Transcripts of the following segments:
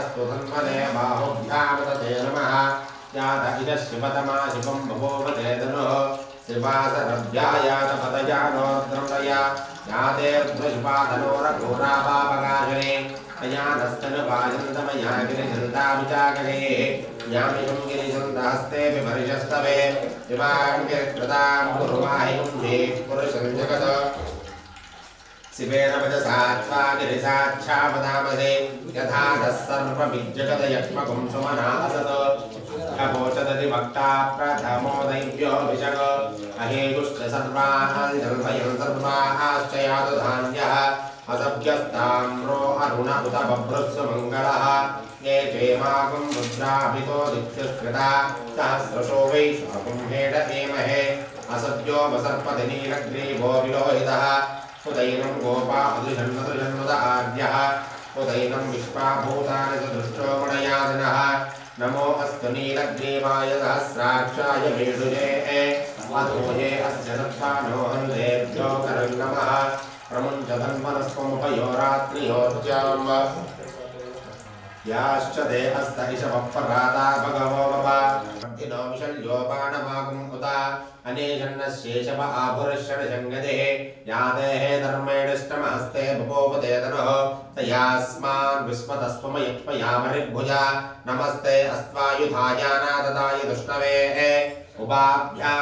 अस्तु धन्वने बाहुभ्यामतते नमः यात इदः शिवतमा शिवं बभूवते धनुः शिवासरभ्यायातपदजानोद्रमया याते ध्वजुपाधनोरघोरापापकाशने तया नस्तनुवाजन्तमया गिरिजन्ताभिचाकरे यामिषं गिरिजन्तहस्तेऽपि परिशस्तवे शिवां गिरिकृतां कुरुमाहिं मे पुरुषं जगत् शिवेन वचसा गिरिसाक्षापदामसे यथा दः सर्वमिज्जगदयक्ष्मकुं सुमनासत् अवोचदति वक्ता प्रथमो दैव्यो विशग अहेयुश्च सर्वान् जल्भयन् सर्वाश्च यातु धान्यः असभ्यस्ताम्रो अरुण उत बभ्रुत्सु मङ्गलः ये चेमाकुं रुद्राभितो दिक्षुष्कृता सहस्रशो वै शाकुं हेड एमहे असभ्यो वसर्पति नीलग्रीवो विलोहितः उदैनं गोपा अदृशन्नदृशन्नुद आद्यः उदैनं विश्वाभूतानि च दृष्टो गुणयादिनः नमो अस्तु नीलग्रीवाय सहस्राक्षाय मेढुजे अधोये अस्य दत्तानो हन्देभ्यो करं नमः प्रमुञ्च धन्वनस्त्वमुपयोरात्रियोर्जाम् याश्च ते हस्त इषवप्पराता भगवो भवन्तिनो विशल्योपानमाकुम् उत अनेशन्नशेषव आभुरषणशङ्गतिः यादेः धर्मेणष्टमहस्ते बभूवते तनुः तयास्मान् विस्मतस्त्वमयत्पयामरिर्भुजा नमस्ते अस्त्वायुधायानाददाय दुष्णवे उभाभ्यां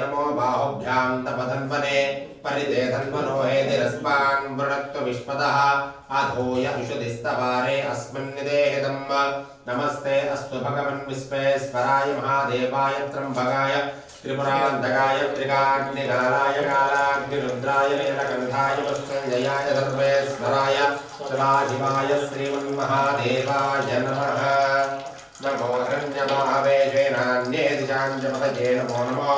नमो बाहुभ्यां तपधन्वने परिते धन्वनो हेतिरस्मान् वृणक्तु विश्वतः अधूय विशुधिस्तवारे अस्मिन्निदेहितम् नमस्ते अस्तु भगवन् विश्वेश्वराय महादेवाय त्र्यम्बकाय त्रिपुरान्तकाय त्रिकाग्निकालाय कालाग्निरुद्राय नीलकण्ठाय मृत्युञ्जयाय सर्वेश्वराय शिवाय श्रीमन्महादेवाय नमः नमो हिरण्यमावेशेनान्ये दिशाञ्चपतये नमो नमः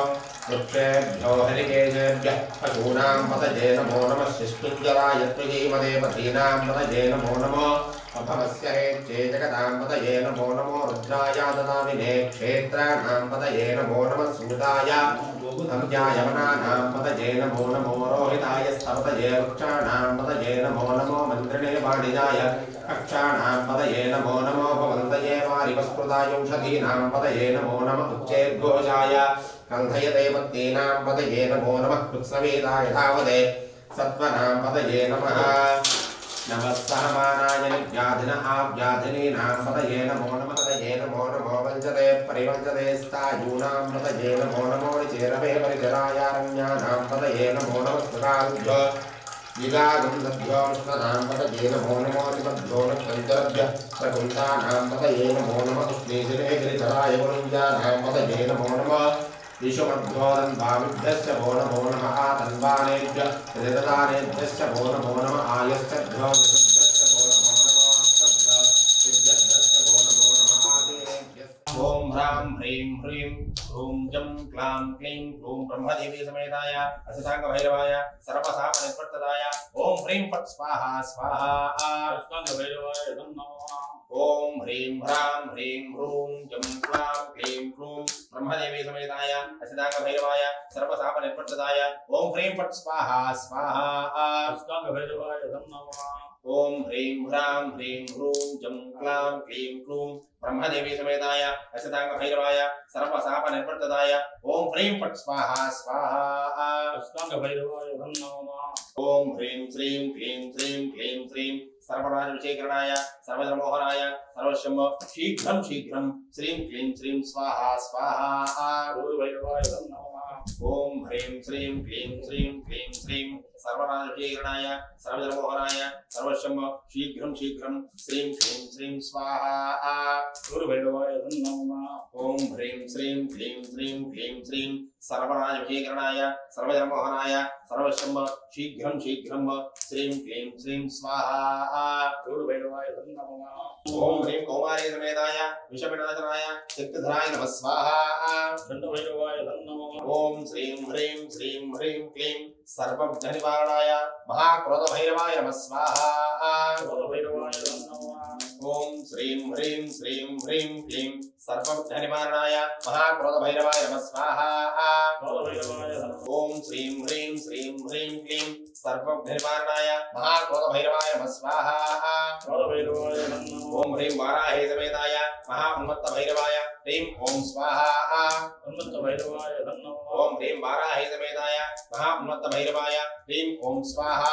वृक्षेभ्यो हरिकेशेभ्यः पशूनां पतये नमो नमः शिष्टुञ्जराय त्रिजीवदेवतीनां पतये नमो नमः अभवस्य हेत्ये जगतां पतये नमो नमो रुद्राय ददामिने क्षेत्राणां पतये नमो नमः सूताय भुधम्याय वनानां पतये नमो नमो रोहिताय स्तपतये वृक्षाणां पतये नमो नमो मन्त्रिणे वाणिजाय कक्षाणां पतये नमो नमो भवन्तये वारिवस्कृतायौषधीनां पतये नमो नमः उच्चैर्घोषाय कन्धयते पत्नीनां पतये नमो नमः कृत्स्नवेदाय धावते सत्त्वनां पतये नमः नमः सहमानाय व्याधिन आव्याधिनीनां पतये नमो नमः पतये नमो नमो वञ्चते परिवञ्चते स्थायूनां पतये नमो नमो निचेरवे परिचरायारण्यानां पतये नमो नमः सुराभ्यो विगागुन्दभ्यो विष्णनां पतये नमो नमो निबद्धो नक्षन्तरभ्यः प्रकुन्तानां पतये नमो नमः कृष्णेशिरे गिरिधराय गुरुञ्जानां पतये नमो नमः विषुमध्वोदन्भाविभ्यश्च भो नमो नमः तन्वानेभ्यः हृददानेभ्यश्च भो नमो नमः आयश्चभ्यो निरुद्धश्च भो नमो नमः सिद्ध्यश्च भो नमो नमः आदिनेभ्यः ॐ ह्रां ह्रीं ह्रीं ह्रूं जं क्लां क्लीं क्लूं ब्रह्मदेवी समेताय असताङ्गभैरवाय सर्वशापनिवर्तदाय ॐ ह्रीं फट् स्वाहा स्वाहा असताङ्गभैरवाय नमः ओम ह्रीं ह्रां ह्रीं ह्रूं जं क्लां क्लीं क्लूं ब्रह्मदेवी समेताय असिताङ्गभैरवाय सर्वशापनिवर्तदाय ओम ह्रीं फट् स्वाहा स्वाहा असताङ्गभैरवाय नमः ओम ह्रीं ह्रां ह्रीं ह्रूं जं क्लां क्लीं क्लूं ब्रह्मदेवी समेताय असिताङ्गभैरवाय सर्वशापनिवर्तदाय ओम ह्रीं फट् स्वाहा स्वाहा असताङ्गभैरवाय नमः ओम ह्रीं श्रीं क्लीं श्रीं क्लीं श्रीं सर्वराजविषयकरणाय सर्वधर्मोहराय सर्वशम्भ शीघ्रं शीघ्रं श्रीं क्लीं श्रीं स्वाहा स्वाहा गुरुभैरवाय नमः ओम ह्रीं श्रीं क्लीं श्रीं क्लीं श्रीं सर्वराजविषयकरणाय सर्वधर्मोहराय सर्वशम्भ शीघ्रं शीघ्रं श्रीं क्लीं श्रीं स्वाहा गुरुभैरवाय नमः ओम ह्रीं श्रीं क्लीं श्रीं क्लीं श्रीं सर्वराजविषयकरणाय सर्वधर्मोहराय सर्वशम्भ शीघ्रं शीघ्रं श्रीं क्लीं श्रीं स्वाहा गुरुभैरवाय नमः ओम ह्रीं कौमारी समेताय विषविनाशनाय सिद्धधराय नमः स्वाहा दण्डभैरवाय नमः ओम श्रीं ह्रीं क्लीं सर्वविघ्ननिवारणाय महाक्रोधभैरवाय नमः स्वाहा क्रोधभैरवाय नमः ఓం శ్రీం హ్రీం శ్రీం హ్రీం క్లీం సర్వవిఘ్ననివారణాయ మహాక్రోధభైరవాయ నమః స్వాహా. ఓం శ్రీం హ్రీం శ్రీం హ్రీం క్లీం సర్వవిఘ్ననివారణాయ మహాక్రోధభైరవాయ నమః స్వాహా. ఓం హ్రీం వారాహే సమేతాయ మహాఉన్మత్తభైరవాయ హ్రీం ఓం స్వాహా. ఓం హ్రీం వారాహే సమేతాయ మహాఉన్మత్తభైరవాయ హ్రీం ఓం స్వాహా.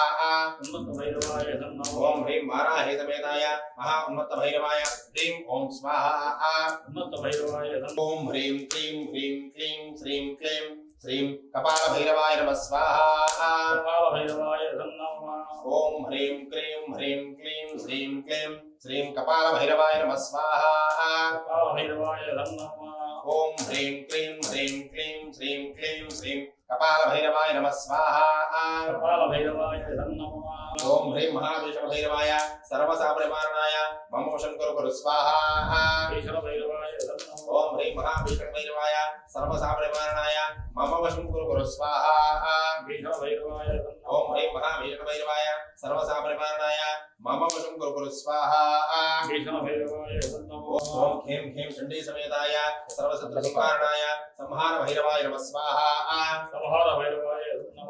ఓం హ్రీం వారాహే సమేతాయ మహాఉన్మత్తభైరవాయ హ్రీం ఓం స్వాహా. ఓం హ్రీం క్లీం హ్రీం క్లీం శ్రీం క్లీం శ్రీం కపాలభైరవాయ నమః స్వాహా. ఓం హ్రీం క్లీం హ్రీం క్లీం శ్రీం క్లీం శ్రీం కపాలభైరవాయ నమః స్వాహా. ఓం హ్రీం క్లీం హ్రీం క్లీం శ్రీం క్లీం శ్రీం కపాలభైరవాయ నమః స్వాహా. ఓం హ్రీం మహావిష్ణుభైరవాయ సర్వశాపనివారణాయ మమ వశం కురు స్వాహా. ఓం హ్రీం మహావిష్ణుభైరవాయ సర్వశాపనివారణాయ మమ వశం కురు స్వాహా. ఓం హ్రీం మహావిష్ణుభైరవాయ సర్వశాపనివారణాయ మమ వశం కురు స్వాహా. ఓం హ్రీం హ్రీం చండీ సమేతాయ సర్వశత్రునివారణాయ సంహార భైరవాయ నమః స్వాహా.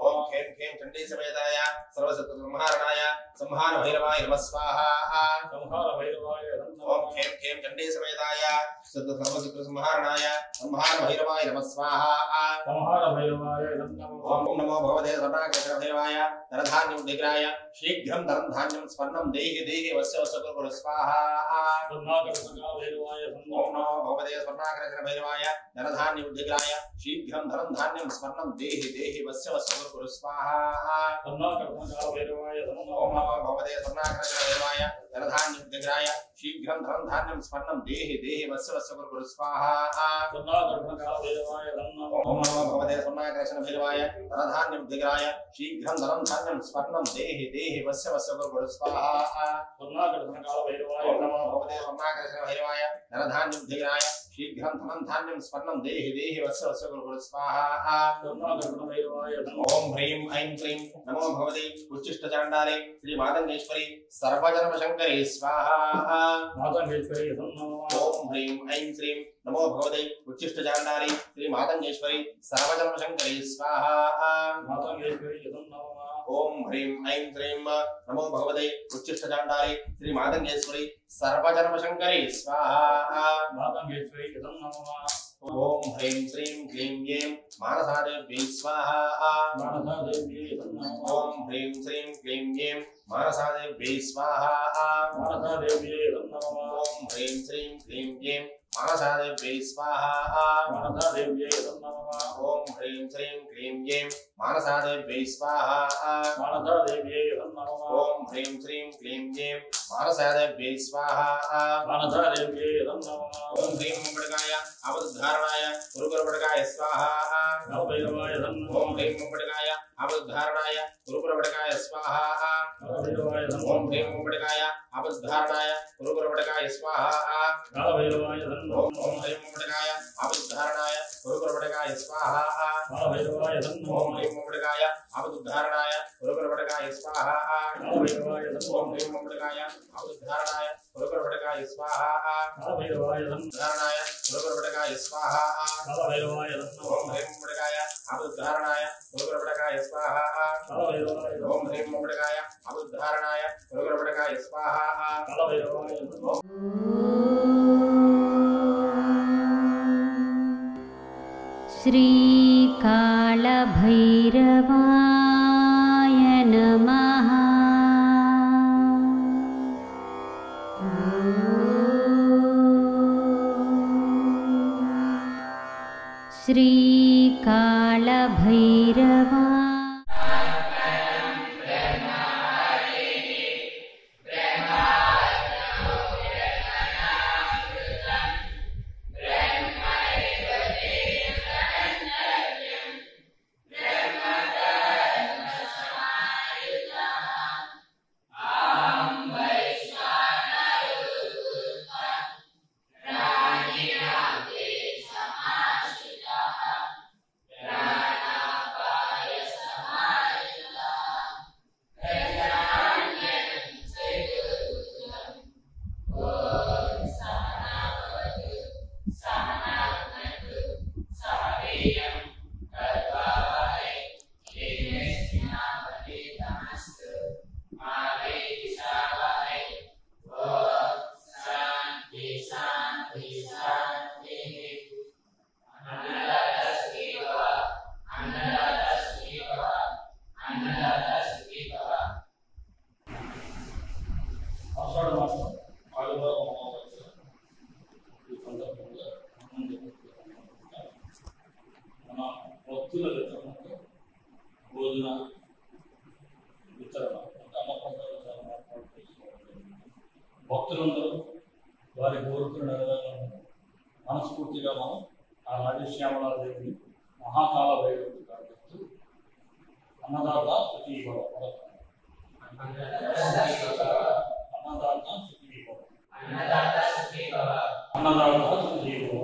ఓం హ్రీం హ్రీం చండీ సమేతాయ సర్వశత్రునివారణాయ సంహార భైరవాయ నమః స్వాహా. ఓం హ్రీం హ్రీం చండీ సమేతాయ సర్వశత్రు సంహారణాయ సంహార భైరవాయ నమః స్వాహా. ఓం నమో భగవతే స్వర్ణాకర్షణ భైరవాయ ధనధాన్యం దిగ్రాయ శీఘ్రం ధనం ధాన్యం స్వర్ణం దేహి దేహి వస్య వస్య కురు స్వాహా. ఓం నమో భగవతే స్వర్ణాకర్షణ భైరవాయ ధనధాన్యం దిగ్రాయ శీఘ్రం ధనం ధాన్యం స్వర్ణం దేహి దేహి వస్య వస్య కురు స్వాహా. ఓం నమో భగవతే స్వర్ణాకర్షణ భైరవాయ ధనధాన్యం దిగ్రాయ శీఘ్రం ధనం ధాన్యం స్వర్ణం దేహి దేహి వస్య వస్య కురు స్వాహా. ఓం నమో భగవతే స్వర్ణాకర్షణ భైరవాయ ధనధాన్యం దిగ్రాయ శీఘ్రం ధనం ధాన్యం స్వర్ణం దేహి దేహి వస్య వస్య కురు స్వాహా. ఓం నమో భగవతే స్వర్ణాకర్షణ భైరవాయ ధనధాన్యం దిగ్రాయ శీఘ్రం ధనం ధాన్యం స్వర్ణం దేహి దేహి వస్య వస్య కురు స్వాహా. ఓం హ్రీం ఐం క్లీం నమో భగవతే ఉచ్చిష్టచాండాలే శ్రీ మాతంగేశ్వరి సర్వజనమశంకరే స్వాహా. ఓం హ్రీం ఐం శ్రీం నమో భగవతే ఉచ్చిష్టచాండాలే శ్రీ మాతంగేశ్వరి సర్వజనమశంకరే స్వాహా. ఓం హ్రీం ఐం శ్రీం నమో భగవతే ఉచ్చిష్టచాండాలే శ్రీ మాతంగేశ్వరి సర్వజనమశంకరే స్వాహా. ఓం హ్రీం శ్రీం క్లీం ఏం మానసాదేవ్యై స్వాహా. ఓం హ్రీం శ్రీం క్లీం ఏం మానసాదేవ్యై స్వాహా. ఓం హ్రీం శ్రీం క్లీం ఏం మానసాదేవ్యై స్వాహా. ఓం హ్రీం శ్రీం క్లీం ఏం మానసాదేవ్యై స్వాహా. ఓం హ్రీం శ్రీం క్లీం ఏం మానసాదేవ్యై స్వాహా. ఓం హ్రీం ముంబడికాయ అవధారణాయ గురుకురపడకాయ స్వాహా. ఓం హ్రీం ముంబడికాయ అవధారణాయ గురుకురపడకాయ స్వాహా. ఓం హ్రీం ముంబడికాయ అవధారణాయ గురుకురపడకాయ స్వాహా. ఓం హ్రీం ముంబడికాయ అవధారణాయ గురుకురపడకాయ స్వాహా. ఓం హ్రీం ముంబడికాయ అవధారణాయ గురుకురపడకాయ స్వాహా. ఓం హ్రీం ముంబడికాయ అవధారణాయ గురుకురపడకాయ స్వాహా. ధారణాయ గురుకురపడకాయ స్వాహా. ఓం హ్రీం ముంబడికాయ అవధారణాయ గురుకురపడకాయ స్వాహా. ఓం హ్రీం ముంబడికాయ అవధారణాయ గురుకురపడకాయ స్వాహా. శ్రీకాళభైరవాయ నమః. శ్రీకాళభైరవా Pranapaya కోరుకున్న నెరవేరాలని మనస్ఫూర్తిగా మనం ఆ రాజశ్యామలాదేవిని మహాకాల భైరవుడు ప్రార్థిస్తూ అన్నదాత సుఖీభవ అన్నదాత సుఖీభవ అన్నదాత సుఖీభవ